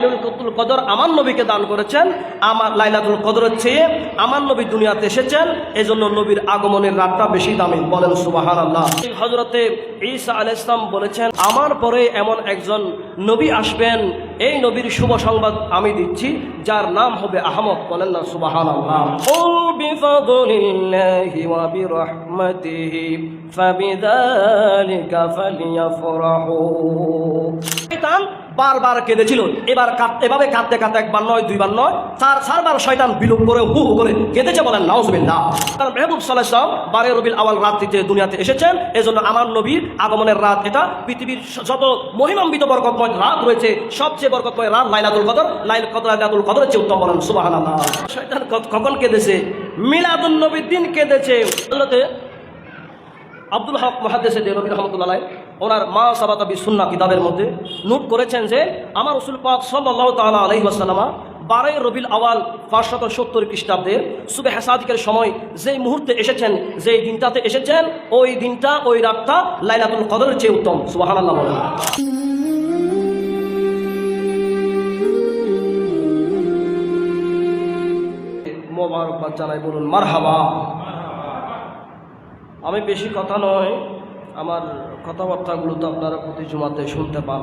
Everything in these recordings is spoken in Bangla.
লাইলাতুল কদর আমার নবীকে দান করেছেন। আমার লাইলাতুল কদরের চেয়ে আমার নবী দুনিয়াতে এসেছেন, এজন্য নবীর আগমনের রাতটা বেশি দামি। বলেন সুবহানাল্লাহ। হযরতে ঈসা আলাইহিস সালাম বলেছেন, আমার পরে এমন একজন নবী আসবেন, এই নবীর শুভ সংবাদ আমি দিচ্ছি, যার নাম হবে আহমদ। বলেন না সুবহানাল্লাহ। কুল বিফাদলিল্লাহি ওয়া বিরহমাতিহি ফাবিযালিকা ফালিয়াফরাহু। শয়তান বারবার কেঁদেছিল, এভাবে কাঁদতে কাঁদতে একবার নয়, দুইবার নয়, চারবার শয়তান বিলুপ করে হু হু করে কেঁদেছে। বলেন নাউজুবিল্লাহ। কারণ মেহবুব সাল্লাল্লাহু আলাইহি ওয়াসাল্লাম 12 রবিউল আউয়াল রাত্রিতে দুনিয়াতে এসেছেন, এজন্য আমার নবীর আগমনের রাত এটা পৃথিবীর যত মহিমান্বিত বরকতময় রাত রয়েছে, সবচেয়ে বরকতময় রাত লাইলাতুল কদর। লাইলাতুল কদরের চেয়ে উত্তম। বলেন সুবহানাল্লাহ। শয়তান কখন কেঁদেছে? মিলাদুন নবীর দিন কেঁদেছে। হযরতে আব্দুল হক মুহাদ্দিস দেহলভী রাহমাতুল্লাহ আলাইহি ওনার মা সাবাতা বিসুন্নাহ কিতাবের মধ্যে নোট করেছেন যে আমার রাসূল পাক সাল্লাল্লাহু তাআলা আলাইহি ওয়াসাল্লাম 12 রবিউল আউয়াল 570 খ্রিস্টাব্দের সুবহে সাদিকের সময় যেই মুহূর্তে এসেছেন, যেই দিনটাতে এসেছেন, ওই দিনটা, ওই রাতটা লাইলাতুল কদরের চেয়ে উত্তম। সুবহানাল্লাহ বলেন। মোবারকবাদ জানাই, বলুন মারহাবা। আমি বেশি কথা নয়, আমার কথাবার্তাগুলো তো আপনারা প্রতি জুমাতে শুনতে পান।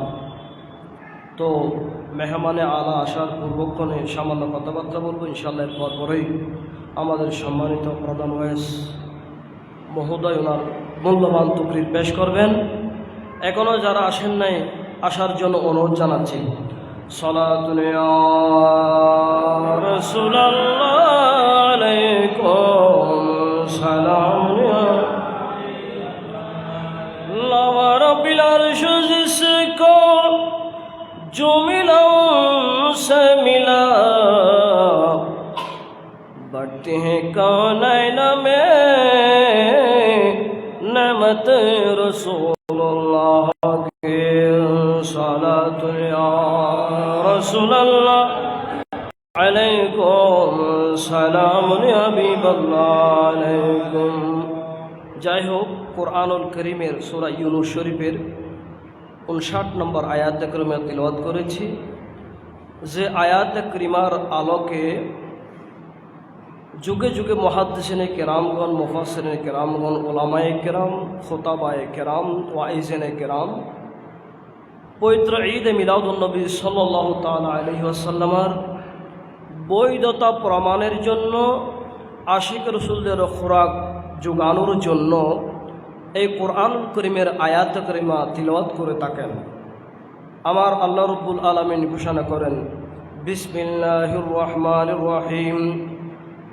তো মেহমানে আলা আসার পূর্বক্ষণে সামান্য কথাবার্তা বলবো ইনশাআল্লাহ। এরপর পরেই আমাদের সম্মানিত প্রধান ওয়াইস মহোদয় ওনার মূল্যবান তকরির পেশ করবেন। এখনও যারা আসেন নাই, আসার জন্য অনুরোধ জানাচ্ছি। সালাতুন ইয়া রাসূলুল্লাহ আলাইকুম সালাম रब्बिल अर्श जिसको जो मिला से मिला, बढ़ते हैं कौनैन में नेमत रसूलुल्लाह के। सलातु या रसूलल्लाह अलैकुम सलाम या हबीबल्लाह अलैकुम। যাই হোক, কোরআনুল করিমের সূরা ইউনূস শরীফের 59 নম্বর আয়াত কারিমা তিলাওয়াত করেছি। যে আয়াত কারিমার আলোকে যুগে যুগে মুহাদ্দিসিনে কেরামগণ, মুফাসসিরিনে কেরামগণ, উলামায়ে কেরাম, খুতাবায়ে কেরাম, ওয়াইজিনে কেরাম পবিত্র ঈদ মিলাদুন নবী সাল্লাল্লাহু তাআলা আলাইহি ওয়াসাল্লামের বৈধতা প্রমাণের জন্য, আশিক রাসূলদের খোরাক যোগানোর জন্য এই কোরআনুল করিমের আয়াত কারিমা তিলাওয়াত করে থাকেন। আমার আল্লাহ রাব্বুল আলামিন ঘোষণা করেন, বিসমিল্লাহির রহমানির রহিম,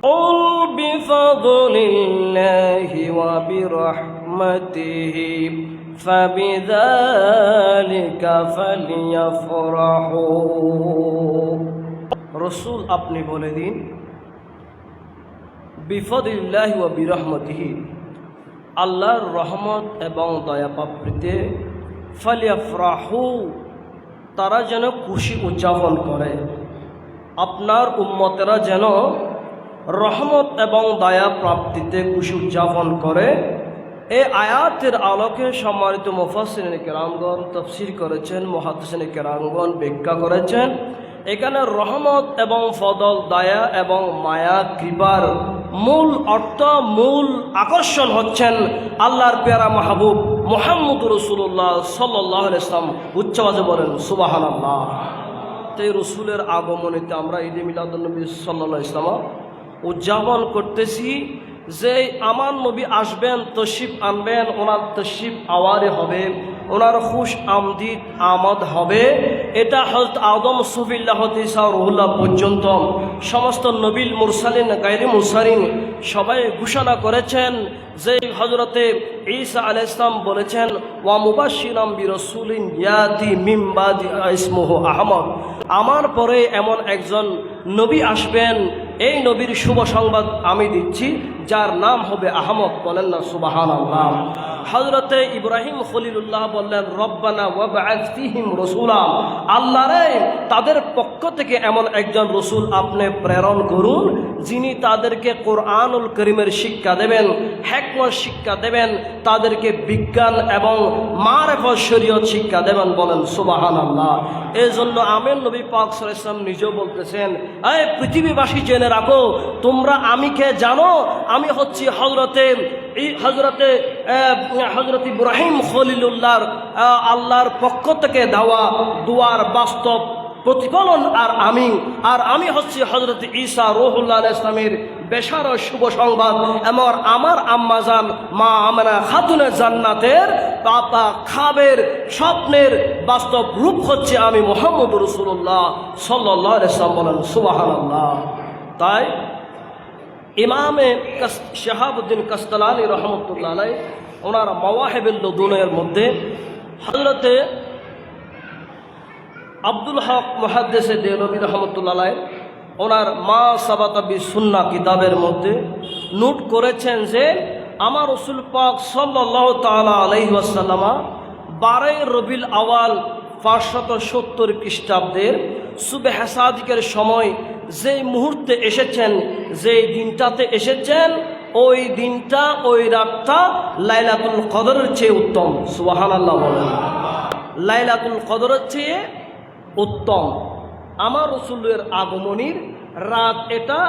কুল বিফাদলিল্লাহি ওয়া বিরহমাতিহি ফাবিযালিকা ফালিয়াফরাহু। রাসূল আপনি বলে দিন, বিফাদিল্লাহি ওয়া বিরহমাতিহি, আল্লাহর রহমত এবং দয়া প্রাপ্তিতে, ফালিয়াফরাহু, তারা যেন খুশি উদযাপন করে। আপনার উম্মতেরা যেন রহমত এবং দয়া প্রাপ্তিতে খুশি উদযাপন করে। এই আয়াতের আলোকে সম্মানিত মুফাসসিরিনে কেরামগণ তাফসীর করেছেন, মুহাদ্দিসিনে কেরামগণ ব্যাখ্যা করেছেন। এখানে রহমত এবং ফদল, দয়া এবং মায়া, কৃপার মূল অর্থ, মূল আকর্ষণ হচ্ছেন আল্লাহর পেয়ারা মাহবুব মুহাম্মদুর রাসূলুল্লাহ সাল্লাল্লাহু আলাইহি ওয়াসাল্লাম। উচ্চ আওয়াজে বলেন সুবহানাল্লাহ। তাই রসুলের আগমনেতে আমরা ঈদে মিলাদুন নবী সাল্লাল্লাহু আলাইহি ওয়াসাল্লাম উদযাপন করতেছি যে আমার নবী আসবেন, তশরিফ আনবেন, ওনার তশরিফ আওয়ারে হবে, ওনার খুশ আমদিদ আমদ হবে। এটা হযরত আদম সফিল্লাহ হতে ঈসা রুহুল্লাহ পর্যন্ত সমস্ত নবীল মুরসালিন, গায়রে মুরসালিন সবাই ঘোষণা করেছেন যে হযরতে ঈসা আলাইহিস সালাম বলেছেন, ওয়া মুবাশশিরাম বিরাসূলিন ইয়াতি মিন বাদি ইসমুহু আহমদ, আমার পরে এমন একজন নবী আসবেন, এই নবীর শুভ সংবাদ আমি দিচ্ছি, যার নাম হবে আহমদ। বলেন না সুবহানাল্লাহ। হযরতে ইব্রাহিম খলিলুল্লাহ বললেন, রব্বানা ওয়াবআথ ফীহিম রাসূলা, আল্লাহ রে তাদের পক্ষ থেকে এমন একজন রসুল আপনি প্রেরণ করুন যিনি তাদেরকে কোরআনুল কারীমের শিক্ষা দেবেন, হিকমত শিক্ষা দেবেন, তাদেরকে বিজ্ঞান এবং মারিফত শরীয়ত শিক্ষা দেবেন। বলেন সুবহানাল্লাহ। এই জন্য আমির নবী পাক সাল্লাল্লাহু আলাইহি ওয়াসাল্লাম নিজেও বলতেছেন, এই পৃথিবীবাসী জেনে রাখো, তোমরা আমি কে জানো? আমি হচ্ছি হযরত ইব্রাহিম খলিলুল্লাহর আল্লাহর পক্ষ থেকে দেওয়া দুয়ার বাস্তব প্রতিফলন। আর আমি হচ্ছি হযরত ঈসা রূহুল্লাহ আলাইহিস সালামের বেশার শুভ সংবাদ। আমার আম্মাজান মা আমেনা খাতুনে জান্নাতের পাপা খাবের স্বপ্নের বাস্তব রূপ হচ্ছে আমি মুহাম্মদুর রাসূলুল্লাহ সাল্লাল্লাহু আলাইহি ওয়াসাল্লাম। বলেন সুবহানাল্লাহ। তাই ইমামে শাহাবুদ্দিন কাসতালানী রহমতুল্লাহ আলাইহি ওনার মাওয়াহিবুল লদুনের মধ্যে হযরতে আব্দুল হক মুহাদ্দিসে দেওবন্দি রহমতুল্লাহ আলাইহি ওনার মা সাবাতা বিসুন্নাহ কিতাবের মধ্যে নোট করেছেন যে আমার রাসূল পাক সাল্লাল্লাহু তাআলা আলাইহি ওয়াসাল্লাম 12 রবিউল আউয়াল 570 খ্রিস্টাব্দের সুবহ সাদিকের সময় যে মুহূর্তে এসেছেন, যে দিনটাতে এসেছেন, ওই দিনটা ওই রাতটা লাইলাতুল কদরের চেয়ে উত্তম। সুবহানাল্লাহ বলেন। লাইলাতুল কদরের চেয়ে উত্তম আমার রাসূলের আগমনীর রাত, এটা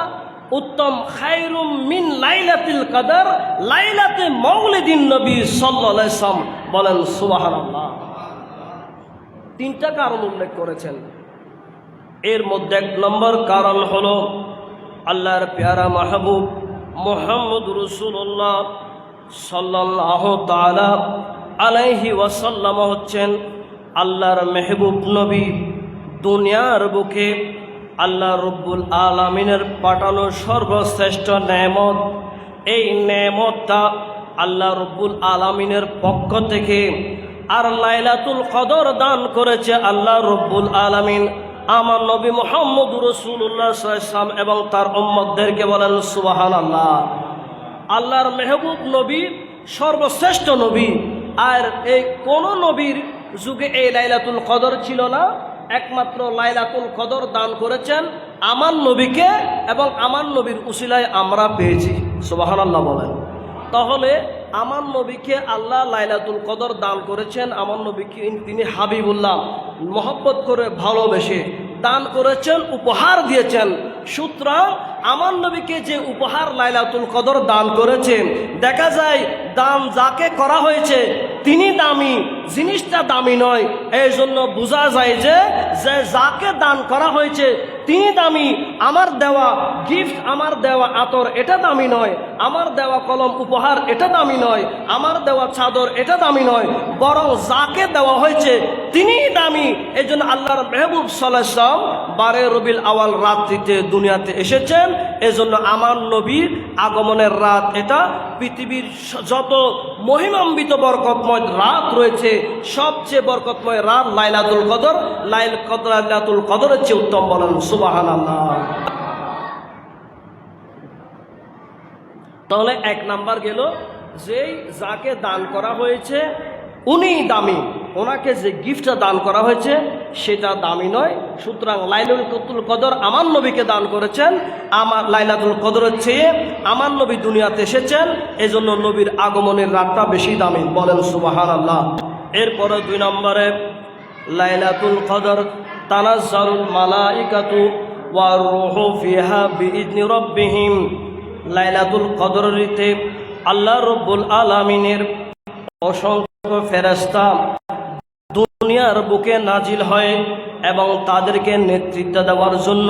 উত্তম। খায়রুম মিন লাইলাতুল কদর লাইলাতে মাউলিদিন নবী সাল্লাল্লাহু আলাইহি ওয়াসাল্লাম। বলেন সুবহানাল্লাহ। তিনটা কারণ উল্লেখ করেছেন। এর মধ্যে এক নম্বর কারণ হলো আল্লাহর প্যারা মাহবুব মুহাম্মদুর রাসূলুল্লাহ সাল্লাল্লাহু তাআলা আলাইহি ওয়াসাল্লাম হচ্ছেন আল্লাহর মেহবুব নবী। দুনিয়ার বুকে আল্লাহ রব্বুল আলামিনের পাঠানো সর্বশ্রেষ্ঠ নেয়ামত। এই নেয়ামতটা আল্লাহ রব্বুল আলামিনের পক্ষ থেকে। আর লাইলাতুল কদর দান করেছে আল্লাহ রব্বুল আলামিন আমার নবী মুহাম্মদুর রাসূলুল্লাহ সাল্লাল্লাহু আলাইহি ওয়াসাল্লাম এবং তার উম্মতদেরকে। বলেন সুবহানাল্লাহ। আল্লাহর মেহবুব নবী সর্বশ্রেষ্ঠ নবী। আর এই কোন নবীর যুগে এই লাইলাতুল কদর ছিল না। একমাত্র লাইলাতুল কদর দান করেছেন আমার নবীকে এবং আমার নবীর উসিলায় আমরা পেয়েছি। সুবহানাল্লাহ বলেন। তাহলে আমার নবীকে আল্লাহ লাইলাতুল কদর দান করেছেন। আমার নবীকে তিনি হাবিবুল্লাহ মহব্বত করে ভালোবেসে দান করেছেন, উপহার দিয়েছেন। সুতরাং আমার নবীকে যে উপহার লাইলাতুল কদর দান করেছেন, দেখা যায় দান যাকে করা হয়েছে তিনি দামি, জিনিসটা দামি নয়। এই জন্য বোঝা যায় যে যাকে দান করা হয়েছে তিনি দামি। আমার দেওয়া গিফট, আমার দেওয়া আতর এটা দামি নয়, আমার দেওয়া কলম উপহার এটা দামি নয়, আমার দেওয়া চাদর এটা দামি নয়, বরং যাকে দেওয়া হয়েছে তিনিই দামি। এই জন্য আল্লাহর মেহবুব সাল্লাল্লাহু আলাইহি ওয়াসাল্লাম 12 রবিউল আউয়াল রাত্রিতে দুনিয়াতে এসেছেন। এজন্য আমার নবীর আগমনের রাত এটা পৃথিবীর যত মহিমান্বিত বরকতময় রাত রয়েছে সবচেয়ে বরকতময় রাত লাইলাতুল কদর। লাইলাতুল কদরের চেয়ে উত্তম। বলেন সুবহানাল্লাহ। তাহলে এক নাম্বার গেল যে যাকে দান করা হয়েছে উনিই দামি, ওনাকে যে গিফটটা দান করা হয়েছে সেটা দামি নয়। সুতরাং লাইলাতুল কদর আমার নবীকে দান করেছেন। আমার লাইলাতুল কদরের চেয়ে আমার নবী দুনিয়াতে এসেছেন, এজন্য নবীর আগমনের রাতটা বেশি দামি। বলেন সুবহানাল্লাহ। এরপরে 2 নম্বরে লাইলাতুল কদর তানাজ্জালুল মালাইকাতু ওয়ার রূহু ফিহা বিইذনি রাব্বিহিম। লাইলাতুল কদরেতে আল্লাহ রব্বুল আলামিনের অসংখ্য ফেরেশতা দুনিয়ার বুকে নাজিল হয় এবং তাদেরকে নেতৃত্ব দেওয়ার জন্য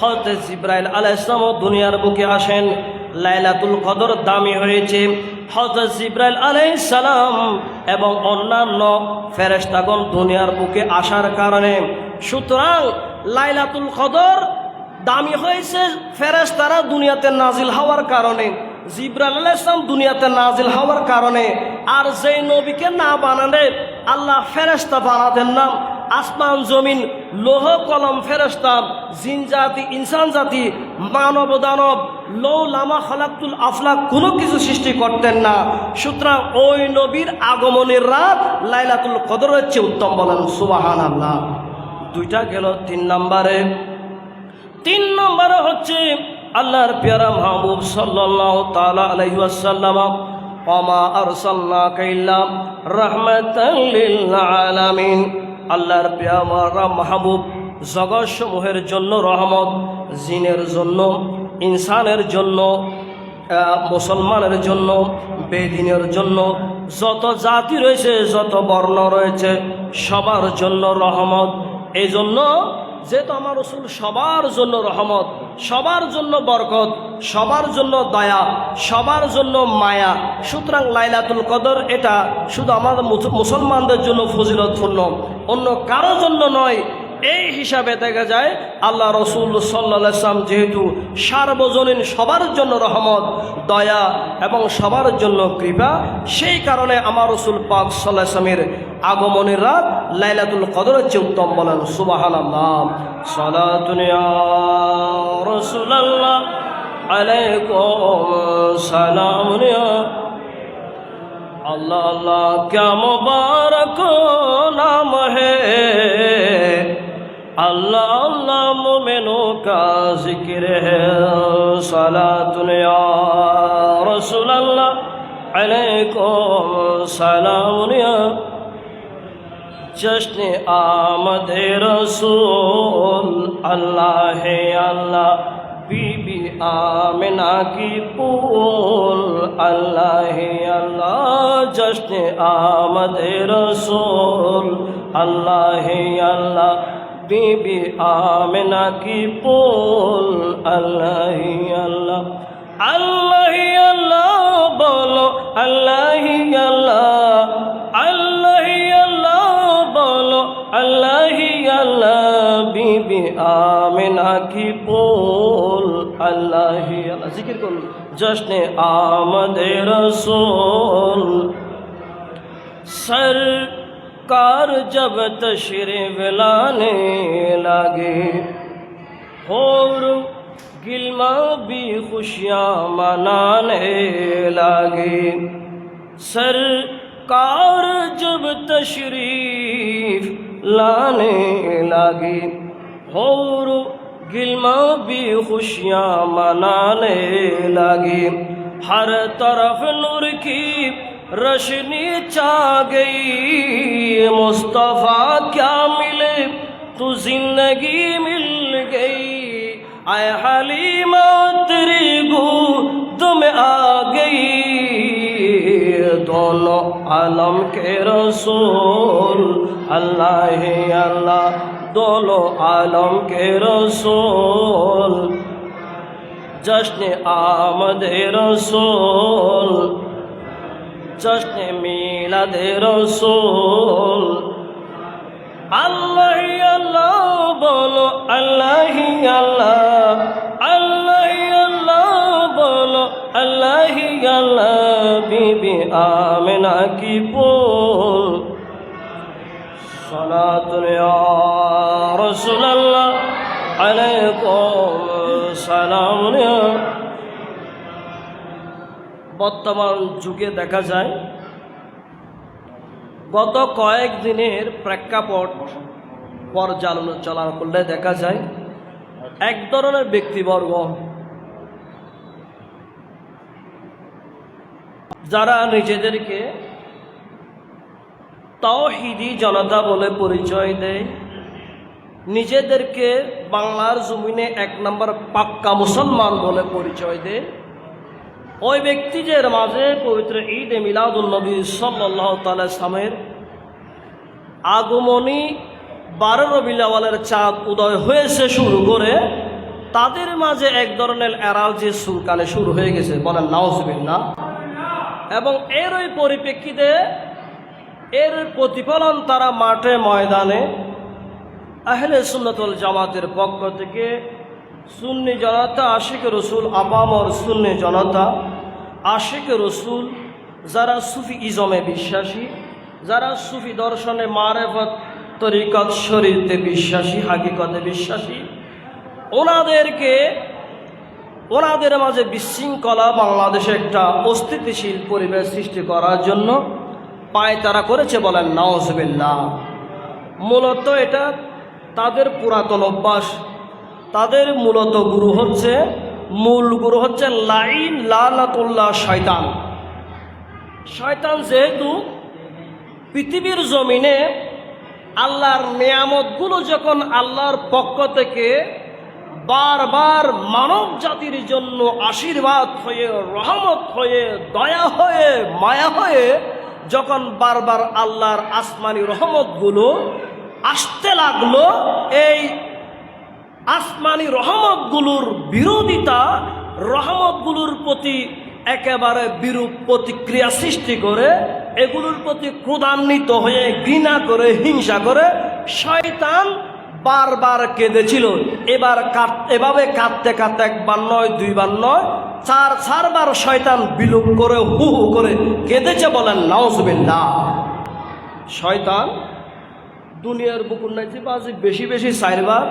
হযরত জিবরাইল আলাইহিস সালাম দুনিয়ার বুকে আসেন। লাইলাতুল কদর দামি হয়েছে হযরত জিবরাইল আলাইহিস সালাম এবং অন্যান্য ফেরেশতাগণ দুনিয়ার বুকে আসার কারণে। সুতরাং লাইলাতুল কদর দামি হয়েছে ফেরেশতারা দুনিয়াতে নাজিল হওয়ার কারণে, জিবরাইল আলাইহিস সালাম দুনিয়াতে নাজিল হওয়ার কারণে। আর যেই নবীকে না বানালে আল্লাহ ফেরেশতা বানাতেন না। আসমান জমিন লোহ কলম ফেরেশতা, জিন জাতি, ইনসান জাতি, মানব দানব লো লামা খালাকুল আফলাক কোনো কিছু সৃষ্টি করতেন না। সুতরাং ওই নবীর আগমনের রাত লাইলাতুল কদরের চেয়ে উত্তম, বলেন সুবহানাল্লাহ। দুইটা গেল। তিন নম্বরে হচ্ছে আল্লাহর পেয়ারা মাহবুব সাল্লাল্লাহু তাআলা আলাইহি ওয়াসাল্লাম, ওমা আরসালনাকা ইল্লা রাহমাতাল লিল আলামিন। আল্লাহর পেয়ারা মাহবুব জগৎসমূহের জন্য রহমত, জিনের জন্য, ইনসানের জন্য, মুসলমানের জন্য, বেদিনের জন্য, যত জাতি রয়েছে, যত বর্ণ রয়েছে, সবার জন্য রহমত। এই জন্য যেহেতু আমার রাসূল সবার জন্য রহমত, সবার জন্য বরকত, সবার জন্য দয়া, সবার জন্য মায়া, সুতরাং লাইলাতুল কদর এটা শুধু আমাদের মুসলমানদের জন্য ফজিলতপূর্ণ, অন্য কারো জন্য নয়। এই হিসাবে দেখা যায় আল্লাহ রসুল সাল্লাল্লাহু আলাইহি ওয়াসাল্লাম যেহেতু সার্বজনীন, সবার জন্য রহমত, দয়া এবং সবার জন্য কৃপা, সেই কারণে আমার রসুল পাক সাল্লাল্লাহু আলাইহি ওয়াসাল্লামের আগমনের রাত লাইলাতুল কদরের চেয়ে উত্তম, বলেন সুবহানাল্লাহ। সালাতুন ইয়া রাসূলুল্লাহ আলাইকুম সালামুন ইয়া अल्लाह अल्लाह क्या मुबारक नाम है, अल्लाह अल्लाह मोमिनों का जिक्र है। सलातुन या रसूल अल्लाह अलैकुम सलामुन या जश्न आमद रसूल अल्लाह है अल्लाह बीबी आमिना की पूल अल्लाह है अल्लाह जश्न आमद रसूल अल्लाह है अल्लाह बीबी आमिना की पूल अल्लाह ही अल्लाह। अल्लाह ही अल्लाह बोलो, अल्लाह ही अल्लाह, अल्लाह ही अल्लाह बोलो, अल्लाह ही अल्लाह बीबी आमिना की पूल अल्लाह ही अल्लाह। जिक्र करो जश्न आमद रसूल। सरकार जब तशरीफ लाने लगे, और गिलमा भी खुशियाँ मनाने लगे। सरकार जब तशरीफ लाने लगे, और गिलमा भी खुशियाँ मनाने लगे। हर तरफ नूर की रोशनी छा गई, मुस्तफ़ा क्या मिले तो जिंदगी मिल गई। आए हलीमा तेरी गोद में आ गई, दोनों आलम के रसूल अल्लाह है अल्लाह, दोनों आलम के रसूल। जश्न आमद रसूल, जश्न मिलाद रसूल। अल्लाह ही अल्लाह बोलो, अल्लाह ही अल्लाह, अल्लाह ही अल्लाह बोलो, अल्लाह ही अल्लाह बीबी आमिना की पूल। सलातुन या रसूलल्लाह अलैकुम সালামুন। বর্তমান যুগে দেখা যায় গত কয়েকদিনের প্রেক্ষাপট পর্যালোচনা করলে দেখা যায় এক ধরনের ব্যক্তিবর্গ যারা নিজেদেরকে তাওহীদি জনতা বলে পরিচয় দেয়, নিজেদেরকে বাংলার জমিনে এক নম্বর পাক্কা মুসলমান বলে পরিচয় দেয়, ওই ব্যক্তিদের মাঝে পবিত্র ঈদ এ মিলাদুন নবী সাল্লাল্লাহু তাআলা সামের আগমনী 12 রবিউল আউয়ালের চাঁদ উদয় হয়েছে শুরু করে তাদের মাঝে এক ধরনের এরাজি সুলকানে শুরু হয়ে গেছে, বলেন নাউজুবিল্লাহ। এবং এর ওই পরিপ্রেক্ষিতে এর প্রতিফলন তারা মাঠে ময়দানে আহলে সুন্নাত ওয়াল জামাতের পক্ষ থেকে সুন্নি জনতা, আশিক রসুল, আপামর সুন্নি জনতা, আশিক রসুল, যারা সুফি ইজমে বিশ্বাসী, যারা সুফি দর্শনে মারেফত তরিকত শরীয়তে বিশ্বাসী, হাকিকতে বিশ্বাসী, ওনাদেরকে ওনাদের মাঝে বিশৃঙ্খলা বাংলাদেশে একটা অস্থিতিশীল পরিবেশ সৃষ্টি করার জন্য পায়তারা করেছে, বলেন নাউজুবিল্লাহ। মূলত এটা তাদের পুরাতন অভ্যাস। তাদের মূলত মূল গুরু হচ্ছে লাইন লানাতুল্লাহ শয়তান। শয়তান যেহেতু পৃথিবীর জমিনে আল্লাহর নিয়ামতগুলো যখন আল্লাহর পক্ষ থেকে বারবার মানব জাতির জন্য আশীর্বাদ হয়ে, রহমত হয়ে, দয়া হয়ে, মায়া হয়ে যখন বারবার আল্লাহর আসমানি রহমতগুলো আসতে লাগলো, এই আসমানি রহমতগুলোর বিরোধিতা, রহমতগুলোর প্রতি একেবারে বিরূপ প্রতিক্রিয়া সৃষ্টি করে, এগুলোর প্রতি ক্রোধান্বিত হয়ে, ঘৃণা করে, হিংসা করে শয়তান বারবার কেঁদেছিল। এভাবে কাঁদতে কাঁদতে একবার নয়, দুইবার নয়, চারবার শয়তান বিলোপ করে হু হু করে কেঁদেছে, বলেন নাউজুবিল্লাহ। শয়তান দুনিয়ার বুকুর নাইছে বাজে বেশি বেশি চারবার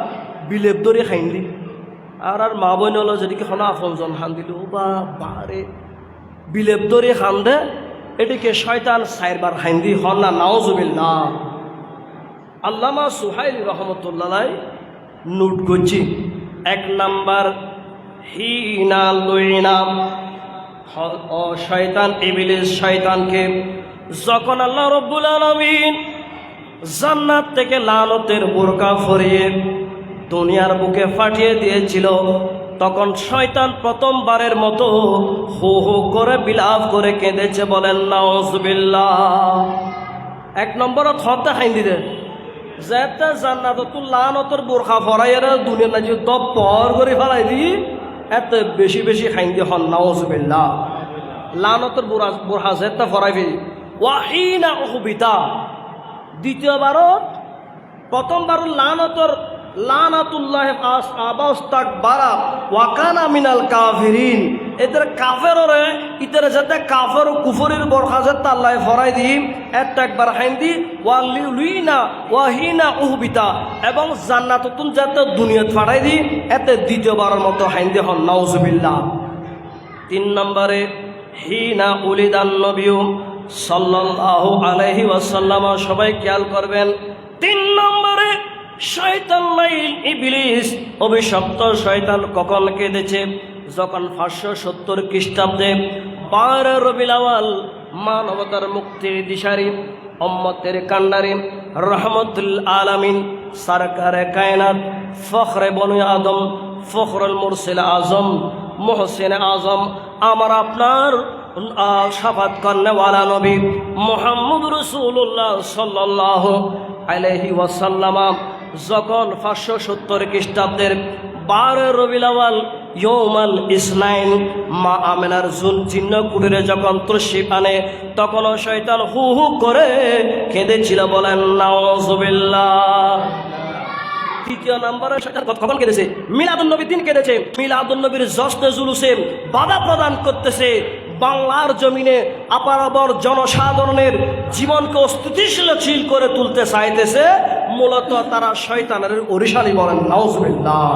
বিলেপ ধরে খাইলি, আর মা বোন হলো যেদিকে হলো আপনজন খান দিল, বা বারে বিলেপ ধরে খান দে, এটিকে শয়তান চারবার খাইন দি, হন না নাউজুবিল্লাহ। আল্লামা সুহাইল রহমতুল্লাহ নোট করছি, 1 নাম্বার হিনা লইনা শয়তান ইবলিস শয়তানকে যখন আল্লাহ রব্বুল আলামিন জান্নাত থেকে লানতের বোরকা ফরিয়ে দুনিয়ার বুকে পাঠিয়ে দিয়েছিল, তখন শয়তান প্রথমবারের মতো হো হো করে বিলাপ করে কেঁদেছে, বলেন নাউজুবিল্লাহ। 1 নম্বরত হতে খাইন দিতে যেতে জান্নাতুল লানতের বোরখা ফরাইয়ের দুনিয়ার নাজি দপ পর করে ফেলাই দি, এত বেশি বেশি খাইন দি, হন নাউজুবিল্লাহ। লানতের বোরখা যেতে ফরাইবি ওয়াহিনা উহবিতা। দ্বিতীয়বারত, প্রথমবার লানাতুল্লাহ আবাস্তাকবারা ওয়া কানা মিনাল কাফিরিন, এদের কাফেররে ইতারে যাতে কাফের ও কুফরের বরখা যাতে আল্লাহ ফরাই দি, একবার হাইন দি ওয়ালিউলিনা ওয়াহিনা উহবিতা, এবং জান্নাতুন যাতে দুনিয়াত ফাটাই দি, এতে দ্বিতীয়বারের মতো হাইন দি, হন নাউজুবিল্লাহ। 3 নম্বরে হিনা উলিদান নবিয়্যু সাল্লাল্লাহু আলাইহি ওয়াসাল্লাম, সবাই খেয়াল করবেন। 3 নম্বরে শয়তান লাইল ইবলিস অভিশপ্ত শয়তান কখন কেঁদেছে? যখন 570 খ্রিস্টাব্দে 12 রবিউল আউয়াল মানবতার মুক্তির দিশারি, উম্মতের কান্ডারি, রহমতুল আলামিন, সরকারে কায়নাত, ফখরে বনু আদম, ফখরুল মুরসিল আজম, মুহসিন আজম, আমার আপনার শাফাত করনেওয়ালা নবী মুহাম্মদ রাসূলুল্লাহ সাল্লাল্লাহু আলাইহি ওয়াসাল্লাম যখন 570 খ্রিস্টাব্দের 12 রবিউল আউয়াল ইয়ৌমাল ইসনাইন মা আমেনার জুন চিহ্ন কুটিরে যখন তশরিফ আনে, তখন শয়তান হু হু করে কেঁদেছিল, বলেন নাউজুবিল্লাহ। 3 নম্বরে শয়তান কখন কেঁদেছে? মিলাদুন নবীর দিন কেঁদেছে। মিলাদুন নবীর জশ্নে জুলুসে বাধা প্রদান করতেছে, বাংলার জমিনে আপারাবর জনসাধারণের জীবনকে অস্থিতিশীল করে তুলতে চাইতেছে। মূলত তারা শয়তানের অরিশালি, বলেন নাউজুবিল্লাহ।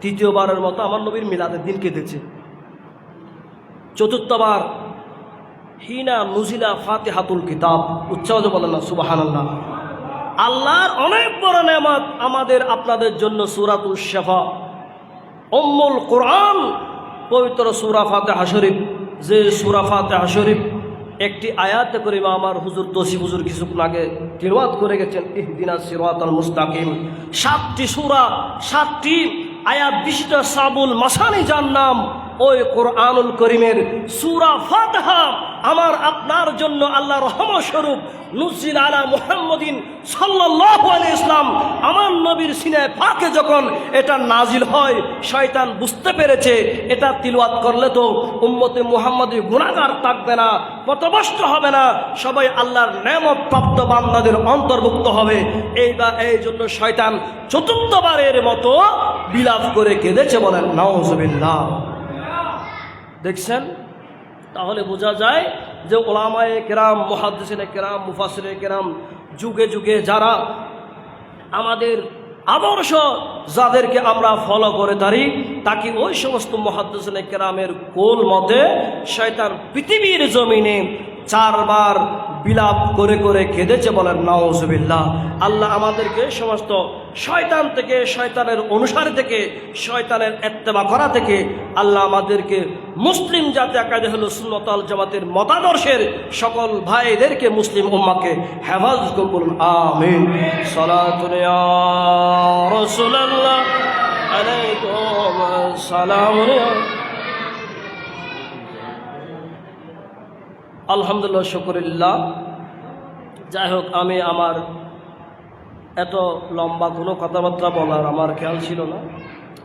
3য়বারের মতো আমার নবীর মিলাদের দিন কেঁদেছে। 4বার হিনা নুজিলা ফাতিহাতুল কিতাব, উচ্চাওয়াজে বলেন না সুবহানাল্লাহ। আল্লাহর অনেক বড় নেয়ামত আমাদের আপনাদের জন্য সূরাতুল শিফা, উম্মুল কোরআন, পবিত্র সূরা ফাতিহা শরীফ। যে সূরা ফাতিহা শরীফ একটি আয়াতে করিমা আমার হুজুর তসিফ হুজুর কিছুক্ষণ আগে তিলাওয়াত করে গেছেন, ইহদিনাস সিরাতাল মুস্তাকিম। 7টি সূরা, 7টি আয়াত বিশিষ্ট সাবুল মাসানি, যার নাম ওই কোরআনুল করিমের সূরা ফাতিহা আমার আপনার জন্য আল্লাহ রহমত স্বরূপ নুজিল আলা মুহাম্মাদিন সাল্লাল্লাহু আলাইহি ওয়াসাল্লাম, আমার নবীর সিনায় পাকে যখন এটা নাজিল হয়, শয়তান বুঝতে পেরেছে এটা তিলাওয়াত করলে তো উম্মতে মুহাম্মাদি গুনাহগার থাকবে না, পথভ্রষ্ট হবে না, সবাই আল্লাহর নেয়ামত প্রাপ্ত বান্দাদের অন্তর্ভুক্ত হবে। এই জন্য শয়তান 4র্থবারের মতো বিলাপ করে কেঁদেছে, বলেন নাউজুবিল্লাহ। দেখছেন, তাহলে বোঝা যায় যে ওলামায়ে কেরাম, মুহাদ্দিসিনে কেরাম, মুফাসসিরে কেরাম যুগে যুগে যারা আমাদের আদর্শ যাদেরকে আমরা ফলো করে থাকি তাকে ওই সমস্ত মুহাদ্দিসিনে কেরামের কোল মতে শয়তান পৃথিবীর জমিনে 4 বার বিলাপ করে করে কেঁদেছে, বলেন নাউজুবিল্লাহ। আল্লাহ আমাদেরকে সমস্ত শয়তান থেকে, শয়তানের অনুসারী থেকে, শয়তানের ইত্তেবা করা থেকে আল্লাহ আমাদেরকে মুসলিম জাতি আকাইদা আহলে সুন্নাত ওয়াল জামাতের মতাদর্শের সকল ভাইদেরকে, মুসলিম উম্মাহকে হেফাজত করুন, বলুন আমিন। সালাতু ইয়া রাসূলুল্লাহ আলাইকুম আসসালাম। আলহামদুলিল্লাহ, শুকরিল্লাহ। যাই হোক, আমি আমার এত লম্বা কোনো কথাবার্তা বলার আমার খেয়াল ছিল না।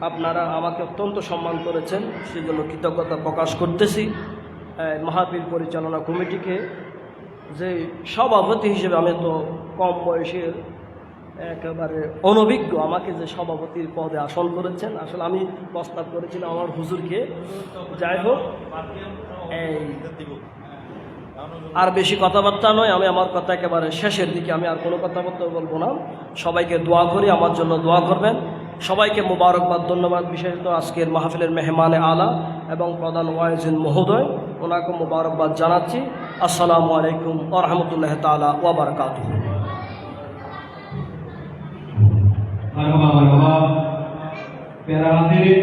আপনারা আমাকে অত্যন্ত সম্মান করেছেন, সেজন্য কৃতজ্ঞতা প্রকাশ করতেছি। মাহফিল পরিচালনা কমিটিকে, যে সভাপতি হিসেবে আমি তো কম বয়সের একেবারে অনভিজ্ঞ, আমাকে যে সভাপতির পদে আসন করেছেন, আসলে আমি প্রস্তাব করেছিলাম আমার হুজুরকে। যাই হোক, আর বেশি কথাবার্তা নয়, আমি আমার কথা একেবারে শেষের দিকে, আমি আর কোনো কথাবার্তা বলবো না। সবাইকে দোয়া করি, আমার জন্য দোয়া করবেন। সবাইকে মোবারকবাদ, ধন্যবাদ। বিশেষত আজকের মাহফিলের মেহমানে আলা এবং প্রধান ওয়াইজিন মহোদয়, ওনাকে মোবারকবাদ জানাচ্ছি। আসসালামু আলাইকুম ওয়া রাহমাতুল্লাহি তাআলা ওয়া বারাকাতুহু। মারহাবা মারহাবা। প্যারা হাজির